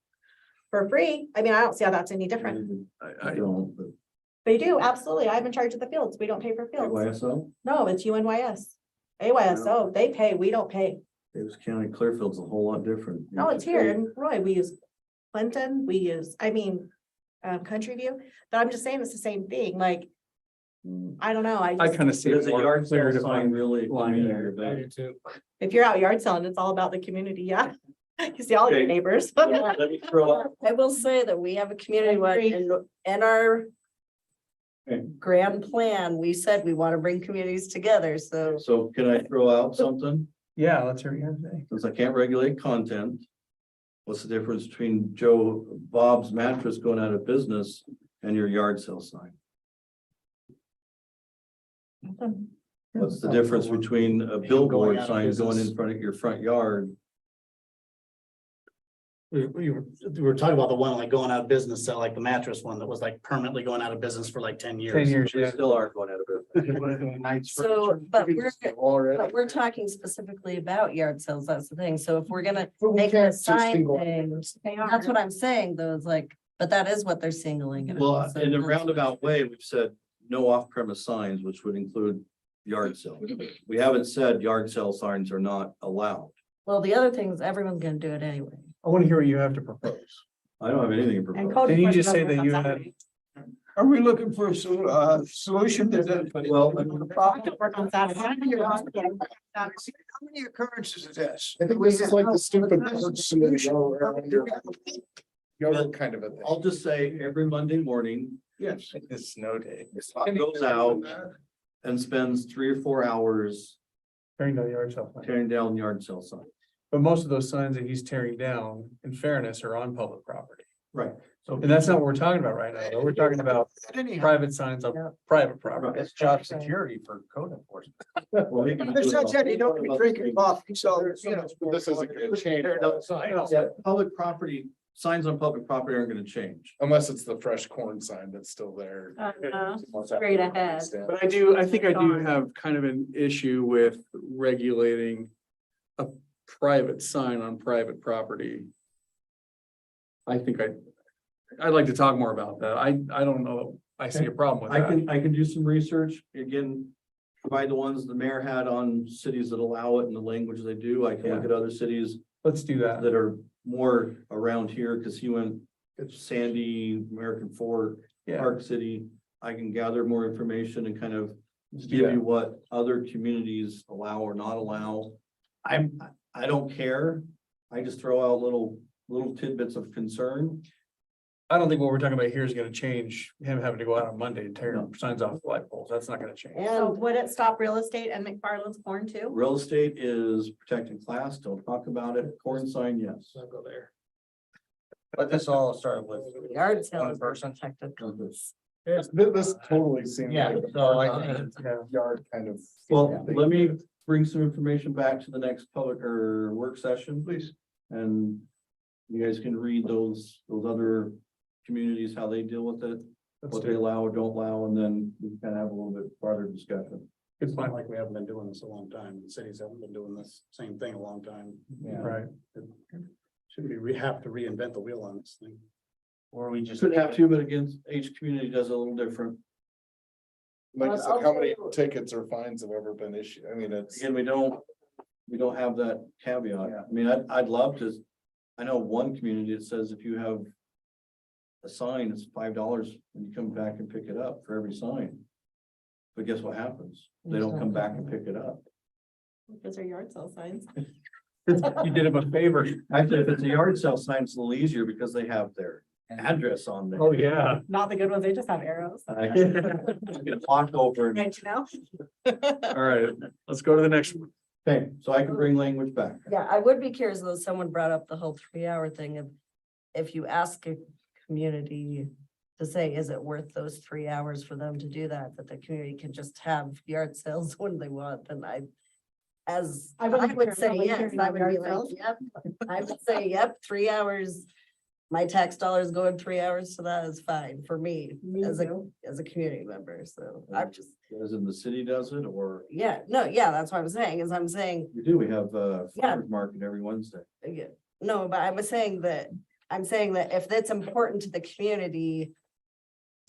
for free. I mean, I don't see how that's any different. I don't, but They do, absolutely. I'm in charge of the fields. We don't pay for fields. AYSO, No, it's UNYS. AYSO, they pay, we don't pay. Davis County, Clearfield's a whole lot different. No, it's here in Roy. We use Clinton, we use, Country View, but I'm just saying it's the same thing, like. I don't know, I just, kind of see Does it a more yard clear sale sign defined. really? line I there? do too. if you're out yard selling, it's all about the community, yeah. You see all your Okay. neighbors. Let me throw out, I will say that we have a community I one agree. and our Okay. grand plan, we said we want to bring communities together, so. so can I throw out something? Yeah, let's hear what you have to say. Since I can't regulate content. What's the difference between Bob's mattress going out of business and your yard sale sign? What's the difference between a billboard out of sign going business. in front of your front yard? We were talking about the one like going out of business, so like the mattress one that was like permanently going out of business for like 10 years. 10 years, They yeah. still aren't going out of business. So, but we're talking specifically about yard sales, that's the thing, so if we're gonna make it a sign thing, that's what I'm saying, though, is like, but that is what they're singling. it out, Well, so in a that's- roundabout way, we've said no off-premise signs, which would include yard sale. We haven't said yard sale signs are not allowed. Well, the other thing is everyone's gonna do it anyway. I want to hear what you have to propose. I don't have anything to And propose. code Didn't you just say enforcement that you doesn't had- come Are we looking for a solution to that? Well, Saturday. Work on Saturday. How many occurrences is this? I think this is like the stupid. You're kind of a thing. I'll just say every Monday morning, Yes. It's snow day. Bob goes out and spends 3 or 4 hours Tearing down yard sale sign. tearing down yard sale signs. But most of those signs that he's tearing down, in fairness, are on public property. Right. And that's not what we're talking about right now. We're talking about Anyhow, private signs on private property. It's job security for code enforcement. Well, we can do there's it not any, you don't be drinking coffee, so, you know. This is a good change, Yeah, public property, signs on public property aren't gonna change. unless it's the fresh corn sign that's still there. Straight ahead. But I think I do have kind of an issue with regulating a private sign on private property. I'd like to talk more about that. I don't know. I see a problem with that. I can do some research, again, provide the ones the mayor had on cities that allow it and the language they do. I can look at other cities Let's do that. that are more around here, because he went Sandy, American Fort, Yeah. Park City. I can gather more information and kind of Let's do give that. you what other communities allow or not allow. I don't care. I just throw out little tidbits of concern. I don't think what we're talking about here is gonna change him having to go out on Monday and tear signs off light poles. That's not gonna change. So And would it stop real estate and McFarland's corn too? Real estate is protected class. Don't talk about it. Corn sign, yes. So go there. But this all started with yard sales one are person. protected. This totally seems Yeah, like. so I think, Yard kind of. Well, let me bring some information back to the next public or work session, please. And you guys can read those other communities, how they deal with it, what they allow or don't allow, and then we can kind of have a little bit farther discussion. It's not like we haven't been doing this a long time. The cities haven't been doing this same thing a long time. Right. Shouldn't we have to reinvent the wheel on this thing? or we just. Could have to, but again, each community does it a little different. Like I said, how many tickets or fines have ever been issued? I mean, it's. Again, we don't have that caveat. I mean, I'd love to, I know one community that says if you have a sign, it's $5 and you come back and pick it up for every sign. But guess what happens? They don't come back and pick it up. Those are yard sale signs. You did him a favor. Actually, if it's a yard sale sign, it's a little easier because they have their address on there. Oh, yeah. Not the good ones, they just have arrows. I can walk over and, Right, you know? All right, let's go to the next one. okay, so I can bring language back. Yeah, I would be curious though, someone brought up the whole 3 hour thing of, if you ask a community to say, is it worth those 3 hours for them to do that, that the community can just have yard sales when they want, then I wouldn't would care say about yes, hearing I about would yard be like, sales. yep, I would say, yep, 3 hours. My tax dollars going 3 hours to that is fine for me as a community member, so I'm just, As in the city does it, or yeah, no, yeah, that's what I'm saying, is I'm saying, we have farmers market every Wednesday. yeah, no, but I'm saying that if that's important to the community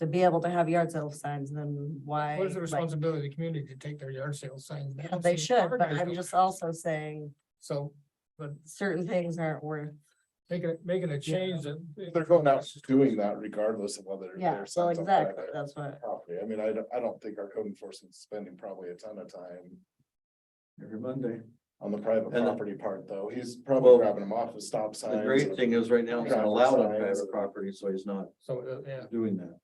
to be able to have yard sale signs, then why? What is the like, responsibility of the community to take their yard sale signs yeah, down? they See, should, our but guys I'm don't. just also saying So, but certain things aren't worth, making a change that. They're going out doing that regardless of whether. yeah, their so signs on exactly, private that's what. Property. I mean, I don't think our code enforcement is spending probably a ton of time Every Monday. on the private And the- property part, though. He's probably Well, grabbing them off with stop signs. The great thing is right now it's not Traffic allowed on signs. private property, so he's not So, yeah. doing that.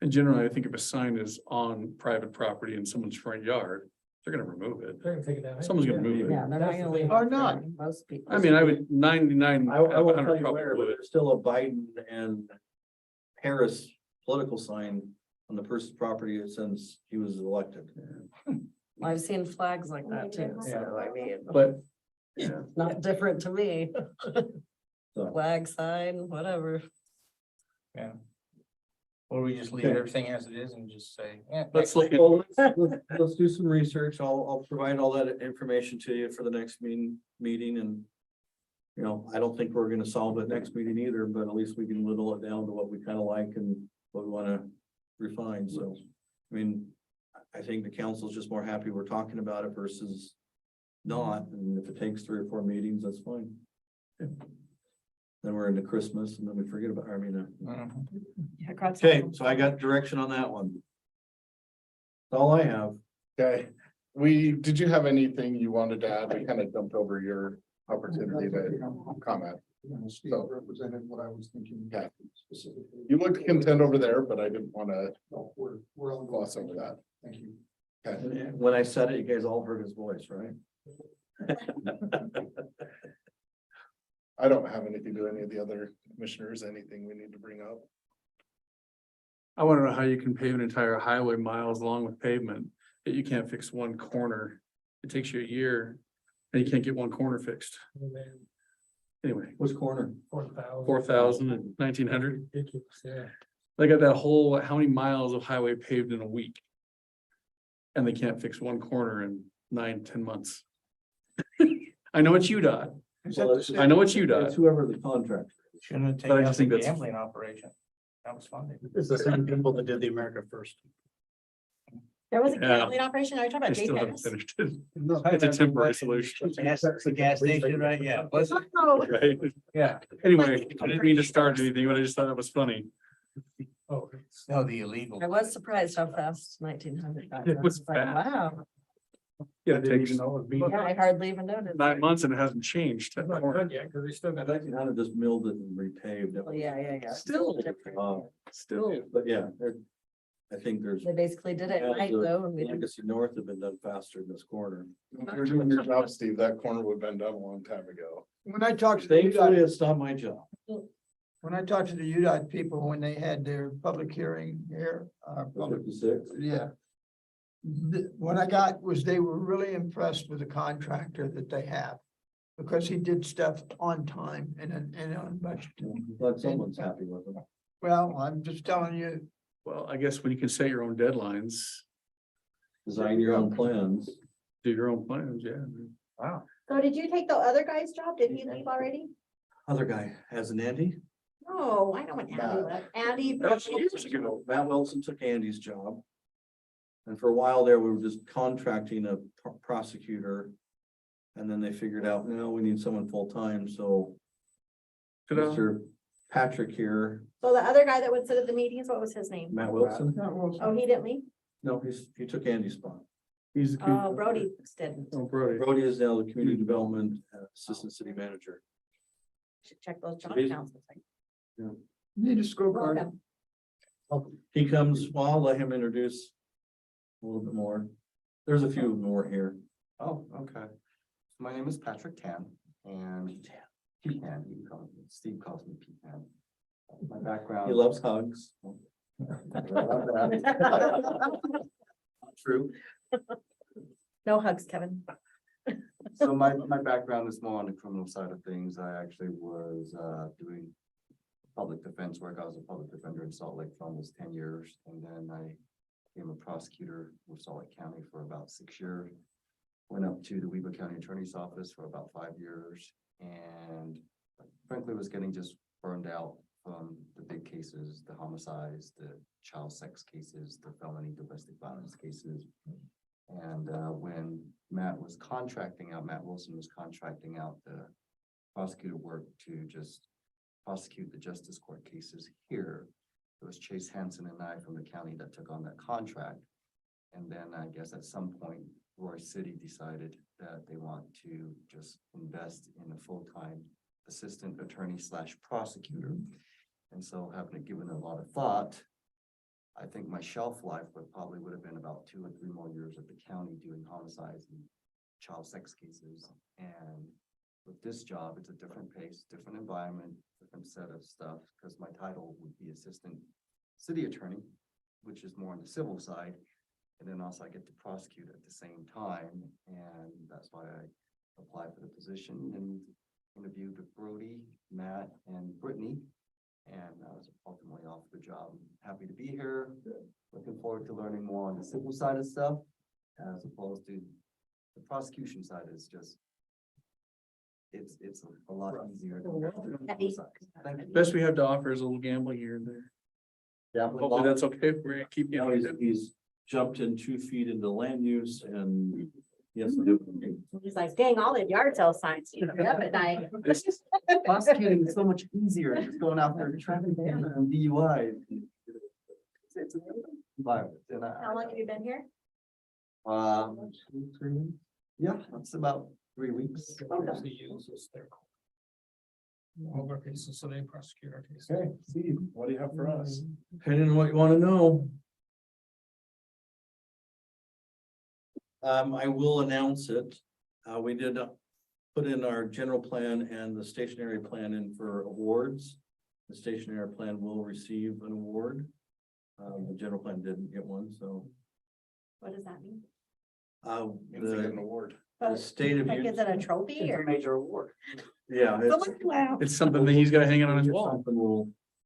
And generally, I think if a sign is on private property in someone's front yard, they're gonna remove it. They're gonna take it down. Someone's gonna move it. Yeah, they're not That's the gonna leave. thing. it Or for not. Most people. I mean, I would 99 I out of will 100 tell you probably where, but would. there's still a Biden and Harris political sign on the person's property since he was elected. I've seen flags like that too, so I mean, But not different to me. So, Flag sign, whatever. Yeah. Or we just leave Okay. everything as it is and just say, yeah. let's look at, well, let's do some research. I'll provide all that information to you for the next meeting and. You know, I don't think we're gonna solve it next meeting either, but at least we can whittle it down to what we kind of like and what we wanna refine, so. I mean, I think the council's just more happy we're talking about it versus not, and if it takes 3 or 4 meetings, that's fine. Then we're into Christmas and then we forget about, Yeah, crowd okay, sales. so I got direction on that one. That's all I have. Okay, did you have anything you wanted to add? We kind of jumped over your opportunity to comment. So represented what I was thinking. Yeah. Specifically. You looked content over there, but I didn't want to No, we're on. gloss over that. Thank you. Okay. And when I said it, you guys all heard his voice, right? I don't have anything to any of the other commissioners, anything we need to bring up. I want to know how you can pave an entire highway miles long with pavement, that you can't fix one corner. It takes you a year and you can't get one corner fixed. And then Anyway, Which corner? 4,000. 4,000 and 1,900. Ridiculous, yeah. They got that whole, how many miles of highway paved in a week? And they can't fix one corner in 9-10 months. I know it's UDOT. Is that the state? I know it's It's UDOT. whoever the contract. Shouldn't have But I taken just up think the that's- gambling operation. That was funded. It's the same people that did the America First. There was a Yeah. gambling operation. Are you talking I about still haven't JPS? finished it. No. It's a temporary solution. The gas station, right? Yeah. Was it? Oh, Right? Yeah. Anyway, I didn't mean to start anything, but I just thought that was funny. Oh, No, the illegal. I was surprised how fast 1900 got. It was Like, fast. wow, Yeah, it takes yeah, I hardly even noticed. 9 months and it hasn't changed. it's not done yet, because they still got. 1900 just milled it and repaved Well, it. yeah. Still. Still. But yeah, I think there's. They basically did it at night though, and we didn't. Legacy North have been done faster in this corner. If you're doing your job, Steve, that corner would have been done a long time ago. When I talked to the Thankfully, UDOT, it's not my job. when I talked to the UDOT people, when they had their public hearing here, public, 56. yeah. What I got was they were really impressed with the contractor that they have. Because he did stuff on time and on budget. But someone's happy with them. Well, I'm just telling you, Well, I guess when you can set your own deadlines, Design your own plans. do your own plans, yeah. Wow. So did you take the other guy's job? Did he leave already? Other guy has an Andy. No, I know when Andy left. Andy. That's years ago. Matt Wilson took Andy's job. And for a while there, we were just contracting a prosecutor. And then they figured out, no, we need someone full-time, so Ta-da. Mr. Patrick here, So the other guy that would sit at the meetings, what was his name? Matt Wilson, Oh, he didn't leave? no, he took Andy's spot. He's. Oh, Brody didn't. Oh, Brody. Brody is now the community development assistant city manager. Should check those job He's- counts. need a scorecard. Welcome. He comes, well, I'll let him introduce a little bit more. There's a few more here. Oh, okay. My name is Patrick Tan and Petan, you can call me, Steve calls me Petan. My background. He loves hugs. True. No hugs, Kevin. So my background is more on the criminal side of things. I actually was doing public defense work. I was a public defender in Salt Lake for almost 10 years. And then I became a prosecutor with Salt Lake County for about 6 years. Went up to the Weber County Attorney's Office for about 5 years. And frankly, was getting just burned out from the big cases, the homicides, the child sex cases, the felony domestic violence cases. And when Matt was contracting out, Matt Wilson was contracting out the prosecutor work to just prosecute the justice court cases here. It was Chase Hansen and I from the county that took on that contract. And then I guess at some point, Roy City decided that they want to just invest in a full-time assistant attorney / prosecutor. And so having given a lot of thought, I think my shelf life would have been about 2 or 3 more years at the county doing homicides and child sex cases. And with this job, it's a different pace, different environment, different set of stuff, because my title would be assistant city attorney, which is more on the civil side. And then also I get to prosecute at the same time. And that's why I applied for the position and interviewed with Brody, Matt, and Brittany. And I was ultimately offered the job. I'm happy to be here. Looking forward to learning more on the civil side of stuff, as opposed to the prosecution side is just, it's a lot easier. Thank you. Best we have to offer is a little gambling here and there. Yeah. Hopefully that's okay. We're gonna keep Now you. he's jumped in 2 feet into land use and yes. He's like, dang, all the yard sale signs. You know, up at night. Prosecuting is so much easier, just going out there and traffic and DUI. It's environment. And How long have you been here? 2, 3 weeks? Yeah, that's about 3 weeks. He uses their. All our cases, so they prosecute our cases. Okay, Steve, what do you have for us? Depending on what you want to know. I will announce it. We did put in our general plan and the stationary plan in for awards. The stationary plan will receive an award. The general plan didn't get one, so, What does that mean? Means they get an the award. state of. Like, is it a trophy It's a or? major award. Yeah. it's- Wow, It's something that he's got hanging on his wall. Something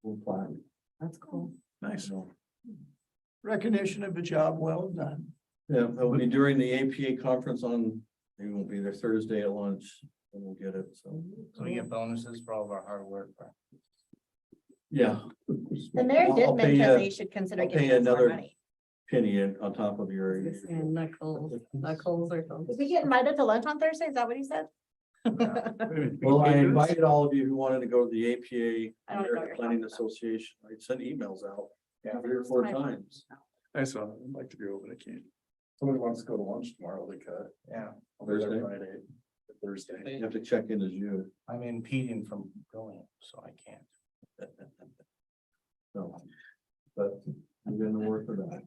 we'll plan. that's cool. Nice. Recognition of a job well done. Yeah, that'll be during the APA conference on, we won't be there Thursday at lunch, and we'll get it, so, So we get bonuses for all of our hard work. Right? yeah. The mayor I'll did pay mention you- they should consider I'll pay giving us more another- money. Penny in on top of your. And Knuckles or something. Did we get invited to lunch on Thursday? Is that what he said? Well, I invited all of you who wanted to go to the APA I don't know what American you're Planning talking about. Association. I sent emails out Yeah. 3 or 4 Right. times. I saw, I'd like to go, but I can't. Somebody wants to go to lunch tomorrow, they could. Yeah, I'll be there Thursday? Friday, Thursday. You have to check in as you. I'm impeding from going, so I can't. So, but I'm gonna work for that.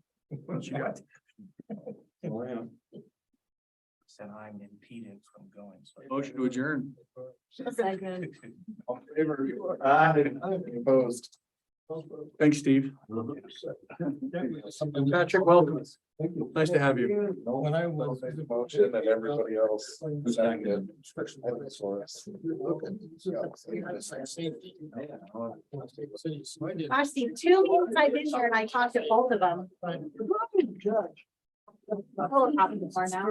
What you got? Oh, yeah. Said I'm impeding from going. So Motion to adjourn. Second. All in favor? Aye. Opposed? Thanks, Steve. Patrick, welcome. Nice to have you. When I was. Motion and everybody else. Seconded. Gosh, Steve, 2 meetings I've been here and I talked to both of them. I've happened before now.